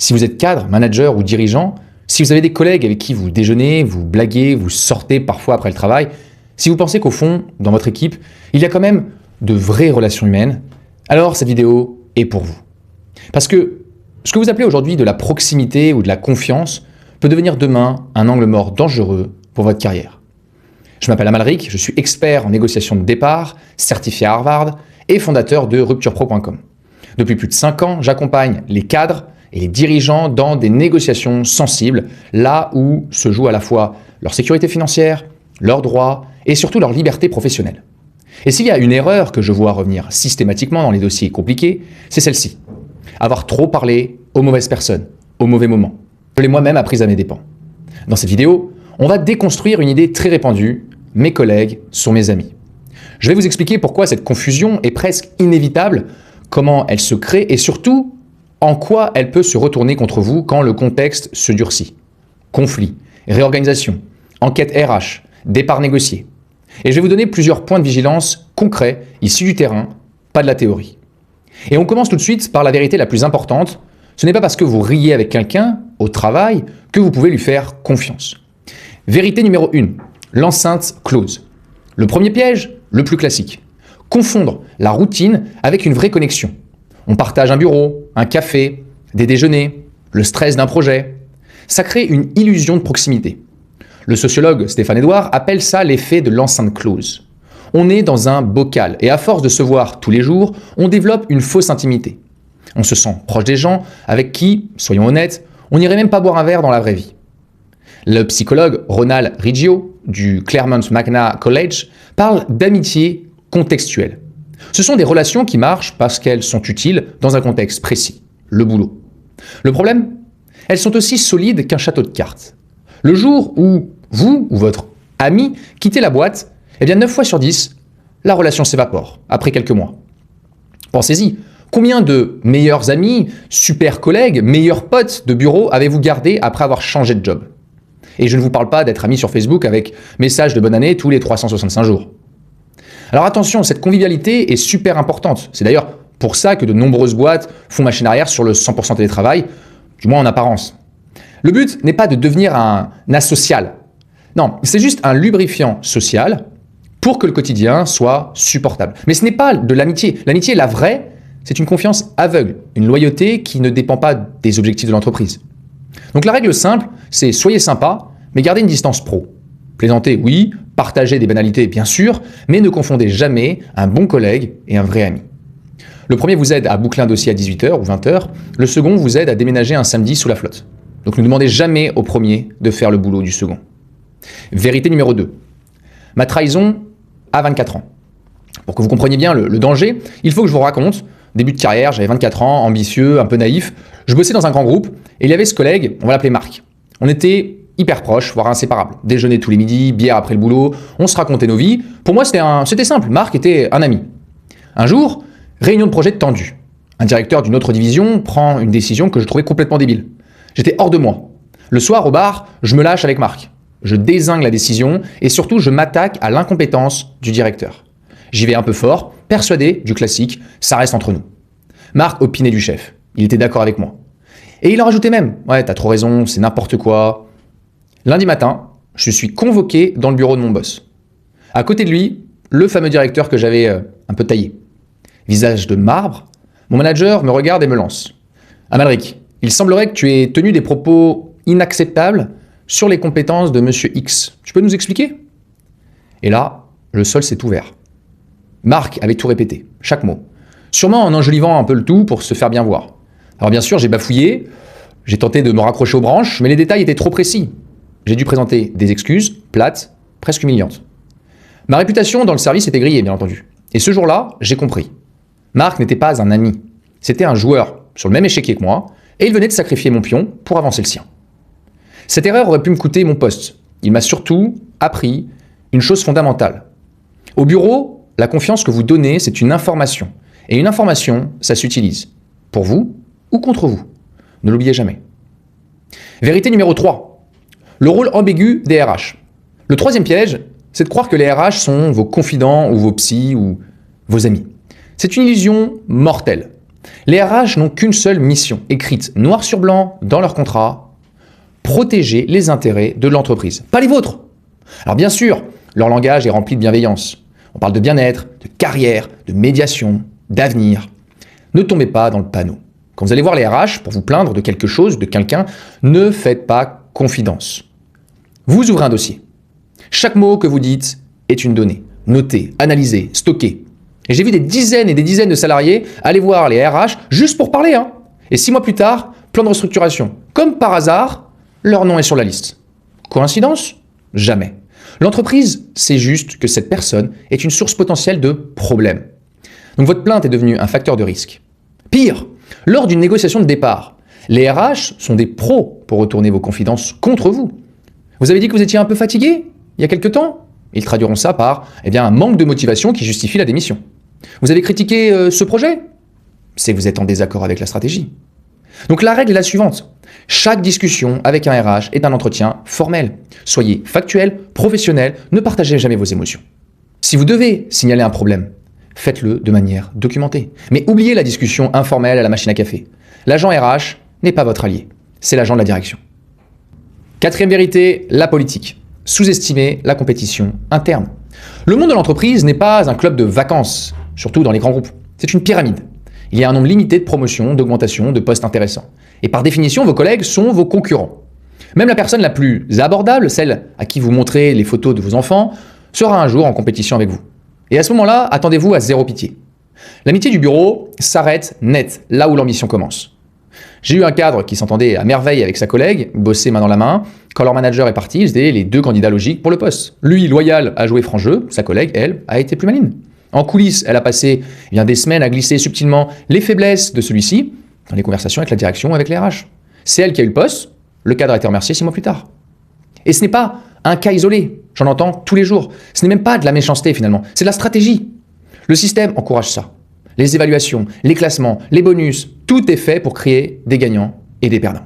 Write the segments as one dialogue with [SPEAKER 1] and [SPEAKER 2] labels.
[SPEAKER 1] Si vous êtes cadre, manager ou dirigeant, si vous avez des collègues avec qui vous déjeunez, vous blaguez, vous sortez parfois après le travail, si vous pensez qu'au fond, dans votre équipe, il y a quand même de vraies relations humaines, alors cette vidéo est pour vous. Parce que ce que vous appelez aujourd'hui de la proximité ou de la confiance peut devenir demain un angle mort dangereux pour votre carrière. Je m'appelle Amalric, je suis expert en négociation de départ, certifié à Harvard et fondateur de rupturepro.com. Depuis plus de 5 ans, j'accompagne les cadres et les dirigeants dans des négociations sensibles, là où se joue à la fois leur sécurité financière, leurs droits et surtout leur liberté professionnelle. Et s'il y a une erreur que je vois revenir systématiquement dans les dossiers compliqués, c'est celle-ci. Avoir trop parlé aux mauvaises personnes, au mauvais moment. Je l'ai moi-même apprise à mes dépens. Dans cette vidéo, on va déconstruire une idée très répandue, mes collègues sont mes amis. Je vais vous expliquer pourquoi cette confusion est presque inévitable, comment elle se crée et surtout, en quoi elle peut se retourner contre vous quand le contexte se durcit. Conflit, réorganisation, enquête RH, départ négocié. Et je vais vous donner plusieurs points de vigilance concrets, issus du terrain, pas de la théorie. Et on commence tout de suite par la vérité la plus importante. Ce n'est pas parce que vous riez avec quelqu'un au travail que vous pouvez lui faire confiance. Vérité numéro 1, l'enceinte close. Le premier piège, le plus classique. Confondre la routine avec une vraie connexion. On partage un bureau, un café, des déjeuners, le stress d'un projet. Ça crée une illusion de proximité. Le sociologue Stéphane Edouard appelle ça l'effet de l'enceinte close. On est dans un bocal et à force de se voir tous les jours, on développe une fausse intimité. On se sent proche des gens avec qui, soyons honnêtes, on n'irait même pas boire un verre dans la vraie vie. Le psychologue Ronald Riggio du Claremont McNair College parle d'amitié contextuelle. Ce sont des relations qui marchent parce qu'elles sont utiles dans un contexte précis, le boulot. Le problème, elles sont aussi solides qu'un château de cartes. Le jour où vous ou votre ami quittez la boîte, eh bien 9 fois sur 10, la relation s'évapore après quelques mois. Pensez-y, combien de meilleurs amis, super collègues, meilleurs potes de bureau avez-vous gardé après avoir changé de job? Et je ne vous parle pas d'être ami sur Facebook avec message de bonne année tous les 365 jours. Alors attention, cette convivialité est super importante. C'est d'ailleurs pour ça que de nombreuses boîtes font machine arrière sur le 100% télétravail, du moins en apparence. Le but n'est pas de devenir un asocial. Non, c'est juste un lubrifiant social pour que le quotidien soit supportable. Mais ce n'est pas de l'amitié. L'amitié, la vraie, c'est une confiance aveugle, une loyauté qui ne dépend pas des objectifs de l'entreprise. Donc la règle simple, c'est soyez sympa, mais gardez une distance pro. Plaisantez, oui, partagez des banalités, bien sûr, mais ne confondez jamais un bon collègue et un vrai ami. Le premier vous aide à boucler un dossier à 18h ou 20h, le second vous aide à déménager un samedi sous la flotte. Donc ne demandez jamais au premier de faire le boulot du second. Vérité numéro 2. Ma trahison à 24 ans. Pour que vous compreniez bien le danger, il faut que je vous raconte. Début de carrière, j'avais 24 ans, ambitieux, un peu naïf. Je bossais dans un grand groupe et il y avait ce collègue, on va l'appeler Marc. On était hyper proches, voire inséparables. Déjeuner tous les midis, bière après le boulot, on se racontait nos vies. Pour moi, c'était simple. Marc était un ami. Un jour, réunion de projet tendue. Un directeur d'une autre division prend une décision que je trouvais complètement débile. J'étais hors de moi. Le soir, au bar, je me lâche avec Marc. Je dézingue la décision et surtout, je m'attaque à l'incompétence du directeur. J'y vais un peu fort, persuadé du classique, ça reste entre nous. Marc opinait du chef. Il était d'accord avec moi. Et il en rajoutait même. Ouais, t'as trop raison, c'est n'importe quoi. Lundi matin, je suis convoqué dans le bureau de mon boss. À côté de lui, le fameux directeur que j'avais un peu taillé. Visage de marbre, mon manager me regarde et me lance. Amalric, il semblerait que tu aies tenu des propos inacceptables sur les compétences de Monsieur X. Tu peux nous expliquer? Et là, le sol s'est ouvert. Marc avait tout répété, chaque mot. Sûrement en enjolivant un peu le tout pour se faire bien voir. Alors bien sûr, j'ai bafouillé, j'ai tenté de me raccrocher aux branches, mais les détails étaient trop précis. J'ai dû présenter des excuses, plates, presque humiliantes. Ma réputation dans le service était grillée, bien entendu. Et ce jour-là, j'ai compris. Marc n'était pas un ami. C'était un joueur sur le même échiquier que moi, et il venait de sacrifier mon pion pour avancer le sien. Cette erreur aurait pu me coûter mon poste. Il m'a surtout appris une chose fondamentale. Au bureau, la confiance que vous donnez, c'est une information. Et une information, ça s'utilise. Pour vous ou contre vous. Ne l'oubliez jamais. Vérité numéro 3. Le rôle ambigu des RH. Le troisième piège, c'est de croire que les RH sont vos confidents ou vos psys ou vos amis. C'est une illusion mortelle. Les RH n'ont qu'une seule mission, écrite noir sur blanc dans leur contrat: protéger les intérêts de l'entreprise, pas les vôtres. Alors bien sûr, leur langage est rempli de bienveillance. On parle de bien-être, de carrière, de médiation, d'avenir. Ne tombez pas dans le panneau. Quand vous allez voir les RH pour vous plaindre de quelque chose, de quelqu'un, ne faites pas confidence. Vous ouvrez un dossier. Chaque mot que vous dites est une donnée. Notée, analysée, stockée. Et j'ai vu des dizaines et des dizaines de salariés aller voir les RH juste pour parler. Et 6 mois plus tard, plan de restructuration. Comme par hasard, leur nom est sur la liste. Coïncidence? Jamais. L'entreprise sait juste que cette personne est une source potentielle de problèmes. Donc votre plainte est devenue un facteur de risque. Pire, lors d'une négociation de départ, les RH sont des pros pour retourner vos confidences contre vous. Vous avez dit que vous étiez un peu fatigué il y a quelque temps? Ils traduiront ça par un manque de motivation qui justifie la démission. Vous avez critiqué ce projet? C'est que vous êtes en désaccord avec la stratégie. Donc la règle est la suivante. Chaque discussion avec un RH est un entretien formel. Soyez factuel, professionnel, ne partagez jamais vos émotions. Si vous devez signaler un problème, faites-le de manière documentée. Mais oubliez la discussion informelle à la machine à café. L'agent RH n'est pas votre allié, c'est l'agent de la direction. 4e vérité, la politique. Sous-estimer la compétition interne. Le monde de l'entreprise n'est pas un club de vacances, surtout dans les grands groupes. C'est une pyramide. Il y a un nombre limité de promotions, d'augmentations, de postes intéressants. Et par définition, vos collègues sont vos concurrents. Même la personne la plus abordable, celle à qui vous montrez les photos de vos enfants, sera un jour en compétition avec vous. Et à ce moment-là, attendez-vous à zéro pitié. L'amitié du bureau s'arrête net, là où l'ambition commence. J'ai eu un cadre qui s'entendait à merveille avec sa collègue, bossait main dans la main. Quand leur manager est parti, ils étaient les 2 candidats logiques pour le poste. Lui, loyal, a joué franc jeu, sa collègue, elle, a été plus maligne. En coulisses, elle a passé des semaines à glisser subtilement les faiblesses de celui-ci dans les conversations avec la direction ou avec les RH. C'est elle qui a eu le poste, le cadre a été remercié 6 mois plus tard. Et ce n'est pas un cas isolé, j'en entends tous les jours. Ce n'est même pas de la méchanceté finalement, c'est de la stratégie. Le système encourage ça. Les évaluations, les classements, les bonus, tout est fait pour créer des gagnants et des perdants.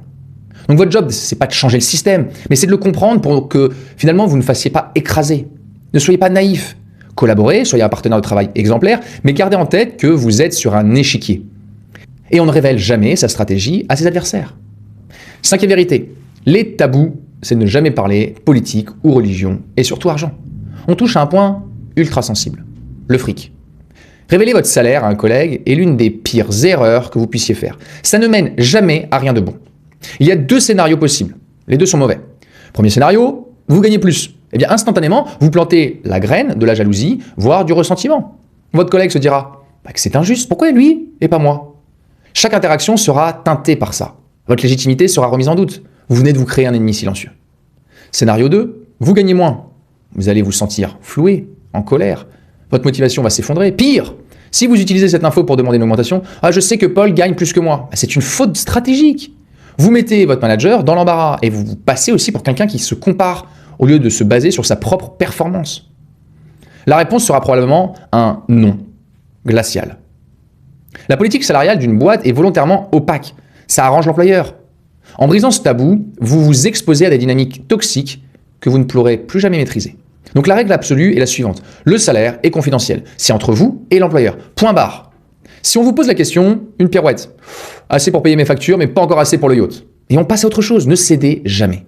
[SPEAKER 1] Donc votre job, c'est pas de changer le système, mais c'est de le comprendre pour que finalement vous ne fassiez pas écraser. Ne soyez pas naïf. Collaborez, soyez un partenaire de travail exemplaire, mais gardez en tête que vous êtes sur un échiquier. Et on ne révèle jamais sa stratégie à ses adversaires. 5e vérité, les tabous, c'est ne jamais parler politique ou religion, et surtout argent. On touche à un point ultra sensible, le fric. Révéler votre salaire à un collègue est l'une des pires erreurs que vous puissiez faire. Ça ne mène jamais à rien de bon. Il y a 2 scénarios possibles. Les 2 sont mauvais. Premier scénario, vous gagnez plus. Instantanément, vous plantez la graine de la jalousie, voire du ressentiment. Votre collègue se dira que c'est injuste, pourquoi lui et pas moi? Chaque interaction sera teintée par ça. Votre légitimité sera remise en doute. Vous venez de vous créer un ennemi silencieux. Scénario 2, vous gagnez moins. Vous allez vous sentir floué, en colère. Votre motivation va s'effondrer. Pire, si vous utilisez cette info pour demander une augmentation, je sais que Paul gagne plus que moi. C'est une faute stratégique. Vous mettez votre manager dans l'embarras et vous vous passez aussi pour quelqu'un qui se compare au lieu de se baser sur sa propre performance. La réponse sera probablement un non, glacial. La politique salariale d'une boîte est volontairement opaque. Ça arrange l'employeur. En brisant ce tabou, vous vous exposez à des dynamiques toxiques que vous ne pourrez plus jamais maîtriser. Donc la règle absolue est la suivante. Le salaire est confidentiel. C'est entre vous et l'employeur. Point barre. Si on vous pose la question, une pirouette. Assez pour payer mes factures, mais pas encore assez pour le yacht. Et on passe à autre chose. Ne cédez jamais.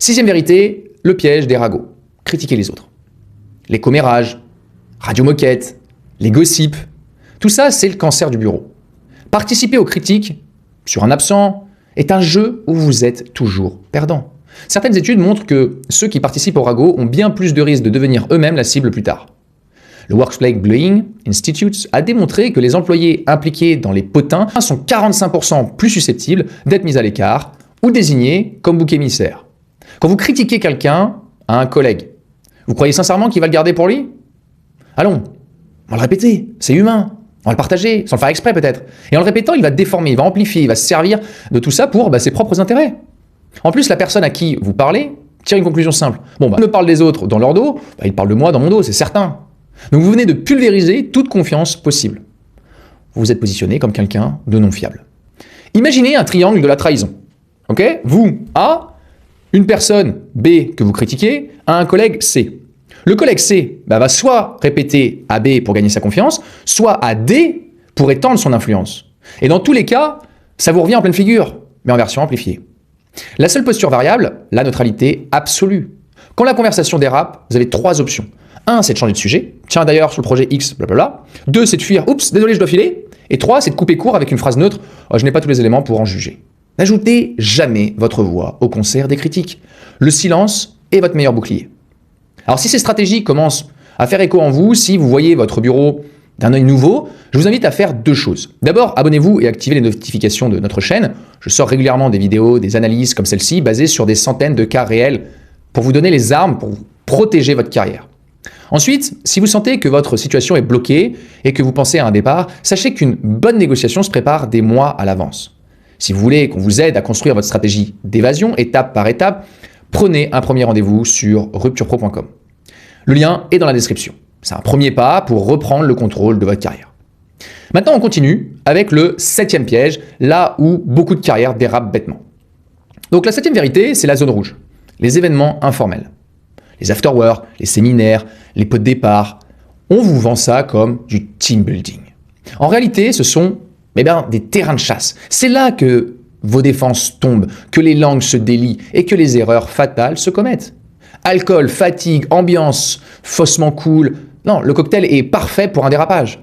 [SPEAKER 1] 6e vérité, le piège des ragots. Critiquer les autres. Les commérages, radio-moquettes, les gossips. Tout ça, c'est le cancer du bureau. Participer aux critiques sur un absent est un jeu où vous êtes toujours perdant. Certaines études montrent que ceux qui participent au ragot ont bien plus de risques de devenir eux-mêmes la cible plus tard. Le Workplace Bullying Institute a démontré que les employés impliqués dans les potins sont 45% plus susceptibles d'être mis à l'écart ou désignés comme bouc émissaire. Quand vous critiquez quelqu'un à un collègue, vous croyez sincèrement qu'il va le garder pour lui? Allons, on va le répéter, c'est humain. On va le partager, sans le faire exprès peut-être. Et en le répétant, il va déformer, il va amplifier, il va se servir de tout ça pour ses propres intérêts. En plus, la personne à qui vous parlez tire une conclusion simple. Il me parle des autres dans leur dos, il parle de moi dans mon dos, c'est certain. Donc vous venez de pulvériser toute confiance possible. Vous vous êtes positionné comme quelqu'un de non fiable. Imaginez un triangle de la trahison. Ok? Vous, A, une personne, B, que vous critiquez, à un collègue, C. Le collègue C va soit répéter à B pour gagner sa confiance, soit à D pour étendre son influence. Et dans tous les cas, ça vous revient en pleine figure, mais en version amplifiée. La seule posture variable, la neutralité absolue. Quand la conversation dérape, vous avez 3 options. 1, c'est de changer de sujet. Tiens, d'ailleurs, sur le projet X, blablabla. 2, c'est de fuir. Oups, désolé, je dois filer. Et 3, c'est de couper court avec une phrase neutre. Oh, je n'ai pas tous les éléments pour en juger. N'ajoutez jamais votre voix au concert des critiques. Le silence est votre meilleur bouclier. Alors, si ces stratégies commencent à faire écho en vous, si vous voyez votre bureau d'un œil nouveau, je vous invite à faire 2 choses. D'abord, abonnez-vous et activez les notifications de notre chaîne. Je sors régulièrement des vidéos, des analyses comme celle-ci, basées sur des centaines de cas réels pour vous donner les armes pour protéger votre carrière. Ensuite, si vous sentez que votre situation est bloquée et que vous pensez à un départ, sachez qu'une bonne négociation se prépare des mois à l'avance. Si vous voulez qu'on vous aide à construire votre stratégie d'évasion étape par étape, prenez un premier rendez-vous sur rupturepro.com. Le lien est dans la description. C'est un premier pas pour reprendre le contrôle de votre carrière. Maintenant, on continue avec le 7e piège, là où beaucoup de carrières dérapent bêtement. Donc la 7e vérité, c'est la zone rouge, les événements informels. Les afterworks, les séminaires, les pots de départ, on vous vend ça comme du team building. En réalité, ce sont des terrains de chasse. C'est là que vos défenses tombent, que les langues se délient et que les erreurs fatales se commettent. Alcool, fatigue, ambiance, faussement cool. Non, le cocktail est parfait pour un dérapage.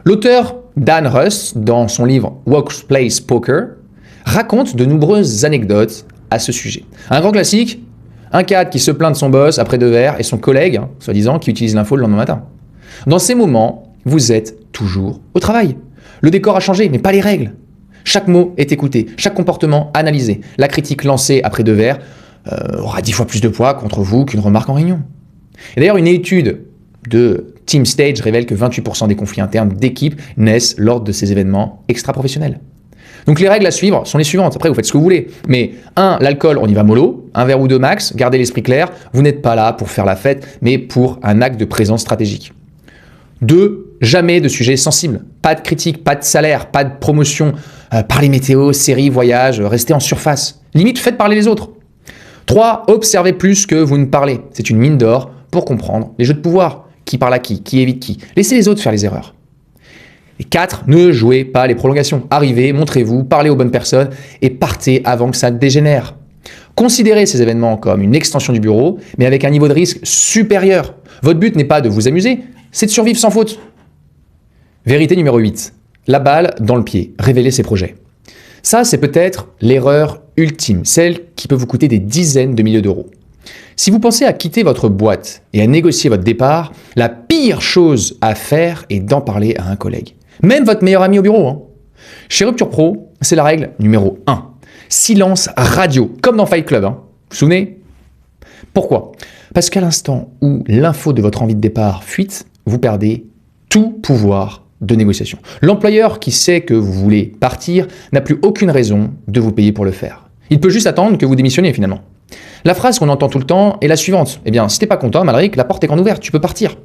[SPEAKER 1] L'auteur Dan Rust, dans son livre Workplace Poker, raconte de nombreuses anecdotes à ce sujet. Un grand classique, un cadre qui se plaint de son boss après 2 verres et son collègue, soi-disant, qui utilise l'info le lendemain matin. Dans ces moments, vous êtes toujours au travail. Le décor a changé, mais pas les règles. Chaque mot est écouté, chaque comportement analysé. La critique lancée après 2 verres aura 10 fois plus de poids contre vous qu'une remarque en réunion. Et d'ailleurs, une étude de Team Stage révèle que 28% des conflits internes d'équipe naissent lors de ces événements extra-professionnels. Donc les règles à suivre sont les suivantes. Après, vous faites ce que vous voulez. Mais 1, l'alcool, on y va mollo. 1 verre ou 2 max, gardez l'esprit clair. Vous n'êtes pas là pour faire la fête, mais pour un acte de présence stratégique. 2, jamais de sujet sensible. Pas de critique, pas de salaire, pas de promotion. Parlez météo, séries, voyages, restez en surface. Limite, faites parler les autres. 3, observez plus que vous ne parlez. C'est une mine d'or pour comprendre les jeux de pouvoir. Qui parle à qui évite qui. Laissez les autres faire les erreurs. Et 4, ne jouez pas les prolongations. Arrivez, montrez-vous, parlez aux bonnes personnes et partez avant que ça dégénère. Considérez ces événements comme une extension du bureau, mais avec un niveau de risque supérieur. Votre but n'est pas de vous amuser, c'est de survivre sans faute. Vérité numéro 8. La balle dans le pied. Révélez ses projets. Ça, c'est peut-être l'erreur ultime, celle qui peut vous coûter des dizaines de milliers d'euros. Si vous pensez à quitter votre boîte et à négocier votre départ, la pire chose à faire est d'en parler à un collègue. Même votre meilleur ami au bureau. Chez Rupture Pro, c'est la règle numéro 1. Silence radio, comme dans Fight Club. Vous vous souvenez? Pourquoi? Parce qu'à l'instant où l'info de votre envie de départ fuite, vous perdez tout pouvoir de négociation. L'employeur qui sait que vous voulez partir n'a plus aucune raison de vous payer pour le faire. Il peut juste attendre que vous démissionniez finalement. La phrase qu'on entend tout le temps est la suivante. Si t'es pas content, Malric, la porte est grande ouverte, tu peux partir.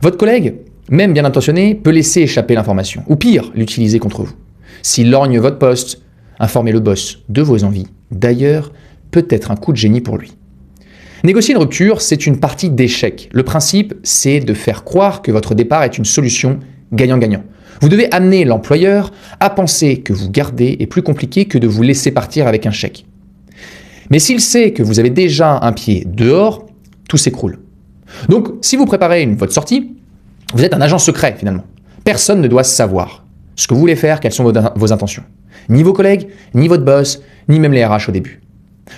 [SPEAKER 1] Votre collègue, même bien intentionné, peut laisser échapper l'information, ou pire, l'utiliser contre vous. S'il lorgne votre poste, informez le boss de vos envies. D'ailleurs, peut-être un coup de génie pour lui. Négocier une rupture, c'est une partie d'échec. Le principe, c'est de faire croire que votre départ est une solution gagnant-gagnant. Vous devez amener l'employeur à penser que vous garder est plus compliqué que de vous laisser partir avec un chèque. Mais s'il sait que vous avez déjà un pied dehors, tout s'écroule. Donc, si vous préparez votre sortie, vous êtes un agent secret finalement. Personne ne doit savoir ce que vous voulez faire, quelles sont vos intentions. Ni vos collègues, ni votre boss, ni même les RH au début.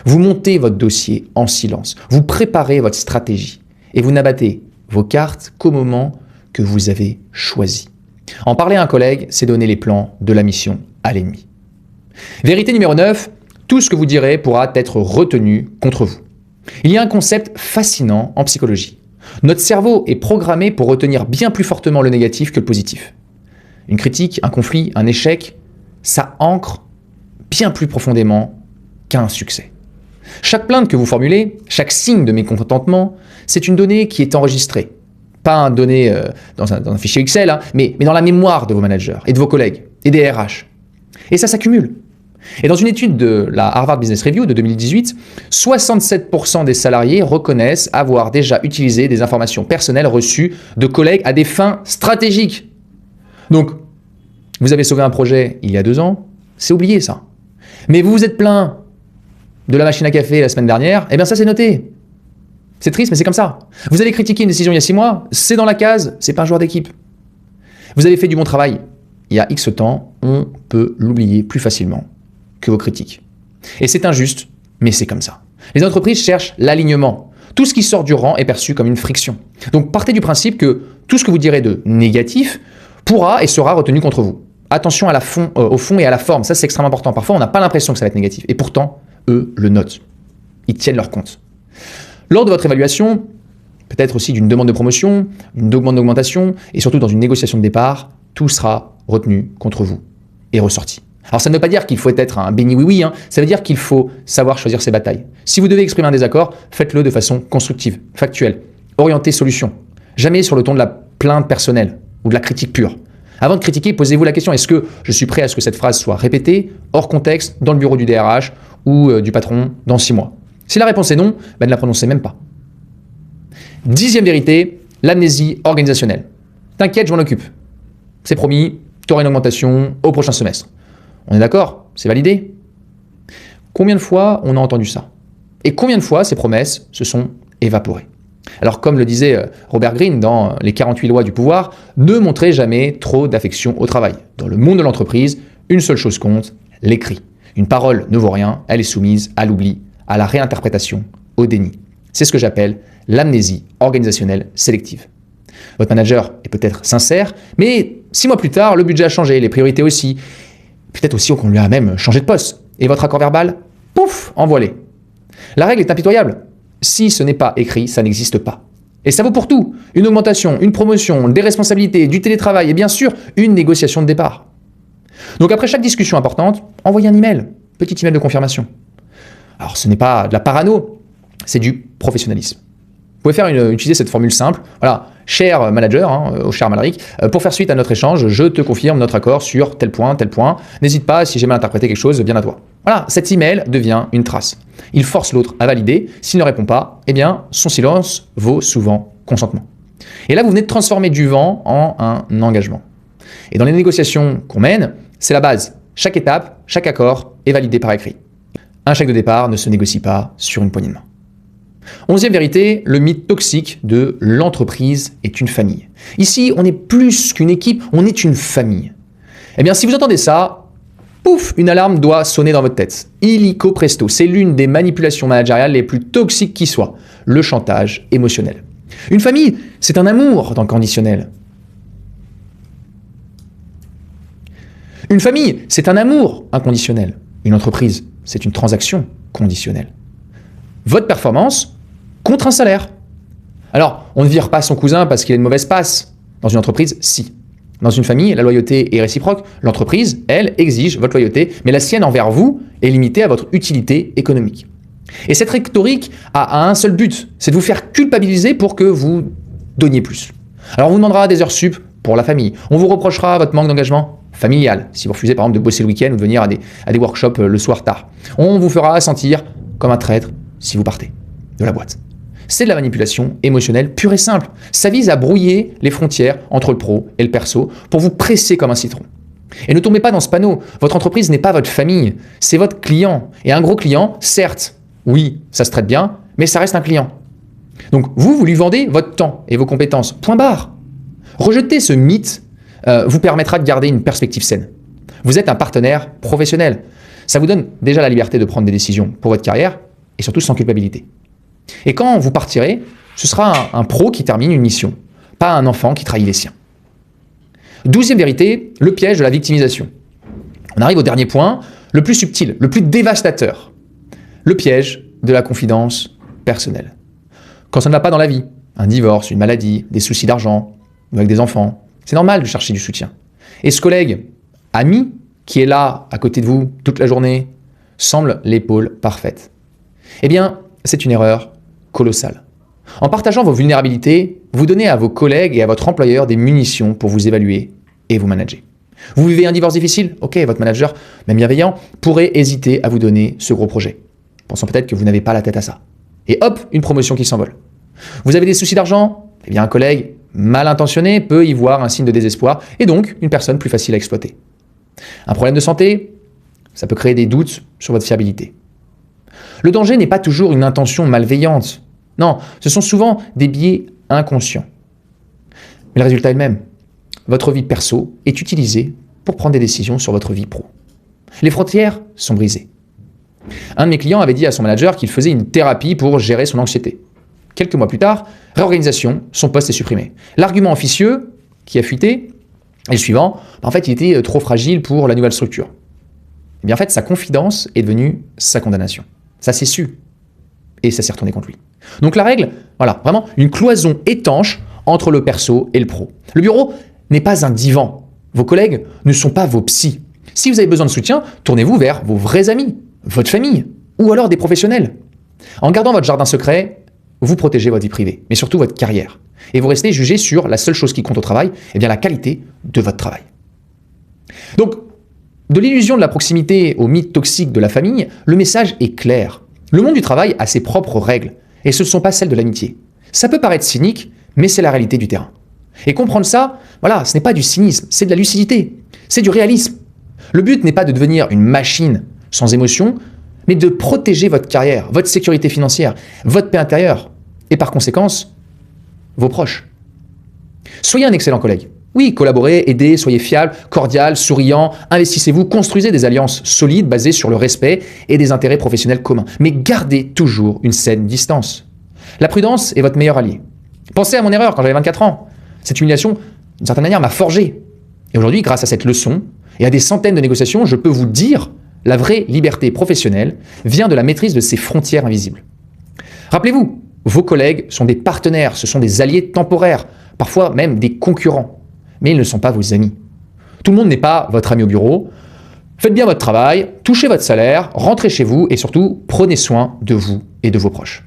[SPEAKER 1] Vous montez votre dossier en silence, vous préparez votre stratégie et vous n'abattez vos cartes qu'au moment que vous avez choisi. En parler à un collègue, c'est donner les plans de la mission à l'ennemi. Vérité numéro 9, tout ce que vous direz pourra être retenu contre vous. Il y a un concept fascinant en psychologie. Notre cerveau est programmé pour retenir bien plus fortement le négatif que le positif. Une critique, un conflit, un échec, ça ancre bien plus profondément qu'un succès. Chaque plainte que vous formulez, chaque signe de mécontentement, c'est une donnée qui est enregistrée. Pas une donnée dans un fichier Excel, mais dans la mémoire de vos managers et de vos collègues et des RH. Et ça s'accumule. Et dans une étude de la Harvard Business Review de 2018, 67% des salariés reconnaissent avoir déjà utilisé des informations personnelles reçues de collègues à des fins stratégiques. Donc, Vous avez sauvé un projet il y a 2 ans, c'est oublié ça. Mais vous vous êtes plaint de la machine à café la semaine dernière, eh bien ça c'est noté. C'est triste, mais c'est comme ça. Vous avez critiqué une décision il y a 6 mois, c'est dans la case, c'est pas un joueur d'équipe. Vous avez fait du bon travail il y a X temps, on peut l'oublier plus facilement que vos critiques. Et c'est injuste, mais c'est comme ça. Les entreprises cherchent l'alignement. Tout ce qui sort du rang est perçu comme une friction. Donc partez du principe que tout ce que vous direz de négatif pourra et sera retenu contre vous. Attention au fond et à la forme, ça c'est extrêmement important. Parfois on n'a pas l'impression que ça va être négatif, et pourtant, eux le notent. Ils tiennent leur compte. Lors de votre évaluation, peut-être aussi d'une demande de promotion, d'une demande d'augmentation, et surtout dans une négociation de départ, tout sera retenu contre vous et ressorti. Alors ça ne veut pas dire qu'il faut être un béni oui-oui, ça veut dire qu'il faut savoir choisir ses batailles. Si vous devez exprimer un désaccord, faites-le de façon constructive, factuelle, orientée solution. Jamais sur le ton de la plainte personnelle ou de la critique pure. Avant de critiquer, posez-vous la question, est-ce que je suis prêt à ce que cette phrase soit répétée, hors contexte, dans le bureau du DRH ou du patron dans 6 mois? Si la réponse est non, ne la prononcez même pas. 10e vérité, l'amnésie organisationnelle. T'inquiète, je m'en occupe. C'est promis, tu auras une augmentation au prochain semestre. On est d'accord? C'est validé? Combien de fois on a entendu ça? Et combien de fois ces promesses se sont évaporées? Alors comme le disait Robert Greene dans Les 48 lois du pouvoir, ne montrez jamais trop d'affection au travail. Dans le monde de l'entreprise, une seule chose compte, l'écrit. Une parole ne vaut rien, elle est soumise à l'oubli, à la réinterprétation, au déni. C'est ce que j'appelle l'amnésie organisationnelle sélective. Votre manager est peut-être sincère, mais 6 mois plus tard, le budget a changé, les priorités aussi. Peut-être aussi qu'on lui a même changé de poste. Et votre accord verbal, pouf, envoilé. La règle est impitoyable. Si ce n'est pas écrit, ça n'existe pas. Et ça vaut pour tout. Une augmentation, une promotion, des responsabilités, du télétravail et bien sûr, une négociation de départ. Donc après chaque discussion importante, envoyez un email, petit email de confirmation. Alors ce n'est pas de la parano, c'est du professionnalisme. Vous pouvez utiliser cette formule simple. Voilà, cher manager, au cher Malric, pour faire suite à notre échange, je te confirme notre accord sur tel point, tel point. N'hésite pas, si j'ai mal interprété quelque chose, bien à toi. Voilà, cet email devient une trace. Il force l'autre à valider. S'il ne répond pas, eh bien, son silence vaut souvent consentement. Et là, vous venez de transformer du vent en un engagement. Et dans les négociations qu'on mène, c'est la base. Chaque étape, chaque accord est validé par écrit. Un chèque de départ ne se négocie pas sur une poignée de main. 11e vérité, le mythe toxique de l'entreprise est une famille. Ici, on est plus qu'une équipe, on est une famille. Eh bien, si vous entendez ça, pouf, une alarme doit sonner dans votre tête. Illico presto, c'est l'une des manipulations managériales les plus toxiques qui soient, le chantage émotionnel. Une famille, c'est un amour dans le conditionnel. Une famille, c'est un amour inconditionnel. Une entreprise, c'est une transaction conditionnelle. Votre performance contre un salaire. Alors, on ne vire pas son cousin parce qu'il a une mauvaise passe. Dans une entreprise, si. Dans une famille, la loyauté est réciproque. L'entreprise, elle, exige votre loyauté, mais la sienne envers vous est limitée à votre utilité économique. Et cette rhétorique a un seul but, c'est de vous faire culpabiliser pour que vous donniez plus. Alors, on vous demandera des heures sup pour la famille. On vous reprochera votre manque d'engagement familial, si vous refusez par exemple de bosser le week-end ou de venir à des workshops le soir tard. On vous fera sentir comme un traître si vous partez de la boîte. C'est de la manipulation émotionnelle pure et simple. Ça vise à brouiller les frontières entre le pro et le perso pour vous presser comme un citron. Et ne tombez pas dans ce panneau. Votre entreprise n'est pas votre famille, c'est votre client. Et un gros client, certes, oui, ça se traite bien, mais ça reste un client. Donc vous lui vendez votre temps et vos compétences. Point barre. Rejeter ce mythe vous permettra de garder une perspective saine. Vous êtes un partenaire professionnel. Ça vous donne déjà la liberté de prendre des décisions pour votre carrière et surtout sans culpabilité. Et quand vous partirez, ce sera un pro qui termine une mission, pas un enfant qui trahit les siens. 12e vérité, le piège de la victimisation. On arrive au dernier point, le plus subtil, le plus dévastateur. Le piège de la confidence personnelle. Quand ça ne va pas dans la vie, un divorce, une maladie, des soucis d'argent, ou avec des enfants, c'est normal de chercher du soutien. Et ce collègue, ami, qui est là, à côté de vous, toute la journée, semble l'épaule parfaite. Eh bien, c'est une erreur colossale. En partageant vos vulnérabilités, vous donnez à vos collègues et à votre employeur des munitions pour vous évaluer et vous manager. Vous vivez un divorce difficile? Ok, votre manager, même bienveillant, pourrait hésiter à vous donner ce gros projet, pensant peut-être que vous n'avez pas la tête à ça. Et hop, une promotion qui s'envole. Vous avez des soucis d'argent? Eh bien, un collègue mal intentionné peut y voir un signe de désespoir et donc une personne plus facile à exploiter. Un problème de santé, ça peut créer des doutes sur votre fiabilité. Le danger n'est pas toujours une intention malveillante. Non, ce sont souvent des biais inconscients. Mais le résultat est le même. Votre vie perso est utilisée pour prendre des décisions sur votre vie pro. Les frontières sont brisées. Un de mes clients avait dit à son manager qu'il faisait une thérapie pour gérer son anxiété. Quelques mois plus tard, réorganisation, son poste est supprimé. L'argument officieux qui a fuité est le suivant. En fait, il était trop fragile pour la nouvelle structure. Et bien en fait, sa confidence est devenue sa condamnation. Ça s'est su. Et ça s'est retourné contre lui. Donc la règle, voilà, vraiment une cloison étanche entre le perso et le pro. Le bureau n'est pas un divan. Vos collègues ne sont pas vos psys. Si vous avez besoin de soutien, tournez-vous vers vos vrais amis, votre famille, ou alors des professionnels. En gardant votre jardin secret, vous protégez votre vie privée, mais surtout votre carrière. Et vous restez jugé sur la seule chose qui compte au travail, eh bien la qualité de votre travail. Donc, de l'illusion de la proximité au mythe toxique de la famille, le message est clair. Le monde du travail a ses propres règles, et ce ne sont pas celles de l'amitié. Ça peut paraître cynique, mais c'est la réalité du terrain. Et comprendre ça, voilà, ce n'est pas du cynisme, c'est de la lucidité, c'est du réalisme. Le but n'est pas de devenir une machine sans émotion, mais de protéger votre carrière, votre sécurité financière, votre paix intérieure, et par conséquence, vos proches. Soyez un excellent collègue. Oui, collaborez, aidez, soyez fiable, cordial, souriant, investissez-vous, construisez des alliances solides basées sur le respect et des intérêts professionnels communs. Mais gardez toujours une saine distance. La prudence est votre meilleur allié. Pensez à mon erreur quand j'avais 24 ans. Cette humiliation, d'une certaine manière, m'a forgé. Et aujourd'hui, grâce à cette leçon et à des centaines de négociations, je peux vous dire, la vraie liberté professionnelle vient de la maîtrise de ces frontières invisibles. Rappelez-vous, vos collègues sont des partenaires, ce sont des alliés temporaires, parfois même des concurrents. Mais ils ne sont pas vos amis. Tout le monde n'est pas votre ami au bureau. Faites bien votre travail, touchez votre salaire, rentrez chez vous et surtout, prenez soin de vous et de vos proches.